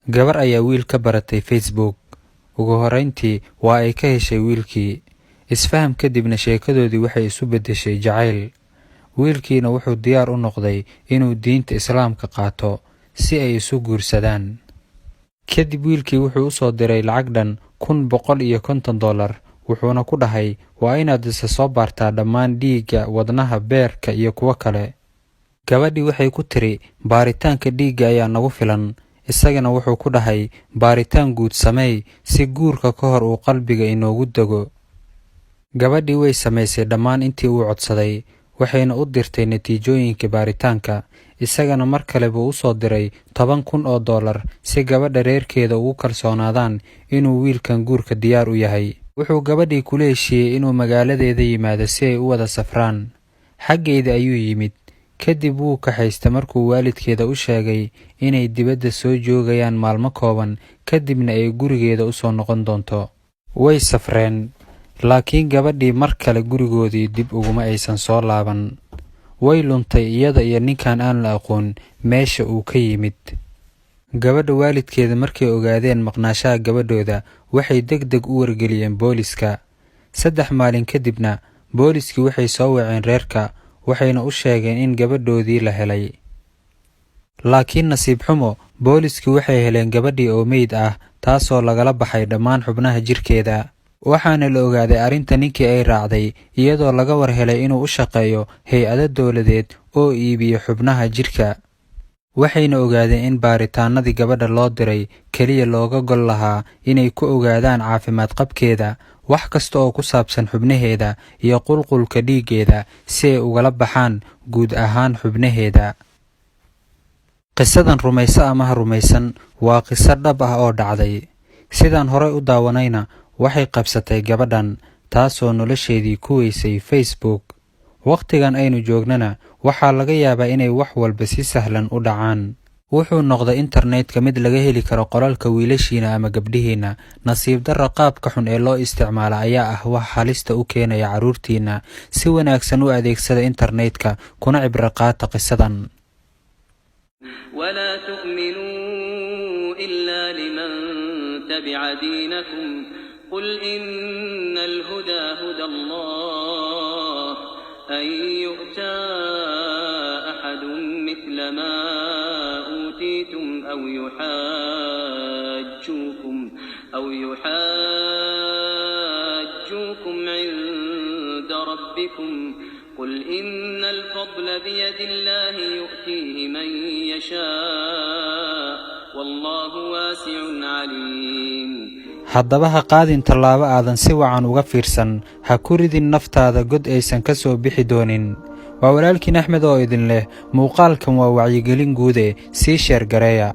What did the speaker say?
gabar ayaa wiil ka baratay Facebook. Ugu horeyntii waa ay ka heshay wiilkii. Isfaham kadibna sheekadoodii waxay isu beddeshay jacayl. Wiilkiina wuxuu diyaar u noqday inuu diinta Islaamka qaato si ay isu guursadaan. Kadib wiilkii wuxuu u soo diray lacag dhan $150, wuxuuna ku dhahay waa inaad isa soo baartaa dhammaan dhiigga, wadnaha, beerka iyo kuwa kale. Gabadhii waxay ku tiri baaritaanka dhiigga ayaa nagu filan. Isagana wuxuu ku dhahay baaritaan guud sameey si guurka ka hor uu qalbiga inoogu dego. Gabadhii way samaysay dhammaan intii uu codsaday, waxayna u dirtay natiijooyinka baaritaanka. Isagana mar kale buu u soo diray $10,000 si gabadha reerkeeda ugu kalsoonaadaan inuu wiilkan guurka diyaar u yahay. Wuxuu gabadhii kula heshiiyey inuu magaaladeeda yimaado si ay u wada safraan. Xaggeeda ayuu yimid. Kadib wuu kaxaystay markuu waalidkeeda u sheegay inay dibadda soo joogayaan maalmo kooban, kadibna ay gurigeeda u soo noqon doonto. Way safreen, laakiin gabadhii mar kale gurigoodii dib uguma aysan soo laaban. Way luntay iyada iyo ninkan aan la aqoon meesha uu ka yimid. Gabadha waalidkeeda markay ogaadeen maqnaashaha gabadhooda, waxay degdeg u wargeliyeen booliska. 3 maalin kadibna, booliskii waxay soo waceen reerka, waxayna u sheegeen in gabadhoodii la helay. Laakiin nasiib xumo, booliskii waxay heleen gabadhii oo meyd ah, taasoo lagala baxay dhammaan xubnaha jirkeeda. Waxaana la ogaaday arrinta ninkii ay raacday, iyadoo laga war helay inuu u shaqeeyo hay'ado dowladeed oo iibiyo xubnaha jirka. Waxayna ogaadeen in baaritaanadii gabadha loo diray keliya looga gol lahaa inay ku ogaadaan caafimaad qabkeeda, wax kasta oo ku saabsan xubnaheeda iyo qulqulka dhiiggeeda si ay ugala baxaan guud ahaan xubnaheeda. Qisadan rumaysa ama ha rumaysan waa qiso dhab ah oo dhacday. Sidaan horey u daawanayna waxay qabsatay gabadhan, taasoo nolosheedii ku weysay Facebook. Waqtigan aynu joognana waxaa laga yaabaa inay wax walba si sahlan u dhacaan. Wuxuu noqday internetka mid laga heli karo qolalka wiilashiina ama gabdhihiina. Nasiib darro qaabka xun ee loo isticmaala ayaa ah wax halista u keenaya carruurtiina. Si wanaagsan u adeegsada internetka, kuna cibro qaata qisadan. ولا تؤمنوا إلا لمن تبع دينكم قل إن الهدى هدى الله أن يؤتى أحد مثل ما أوتيتم أو يحاجوكم عند ربكم قل إن الفضل بيد الله يؤتيه من يشاء والله واسع عليم. haddaba ha qaadin tallaabo aadan si wacan uga fiirsan, ha ku ridin naftaada god aysan ka soo bixi doonin. Waa walaalkiin Axmed oo idin leh, muuqaalkan waa wacyigelin guud ee sii sheer gareeya.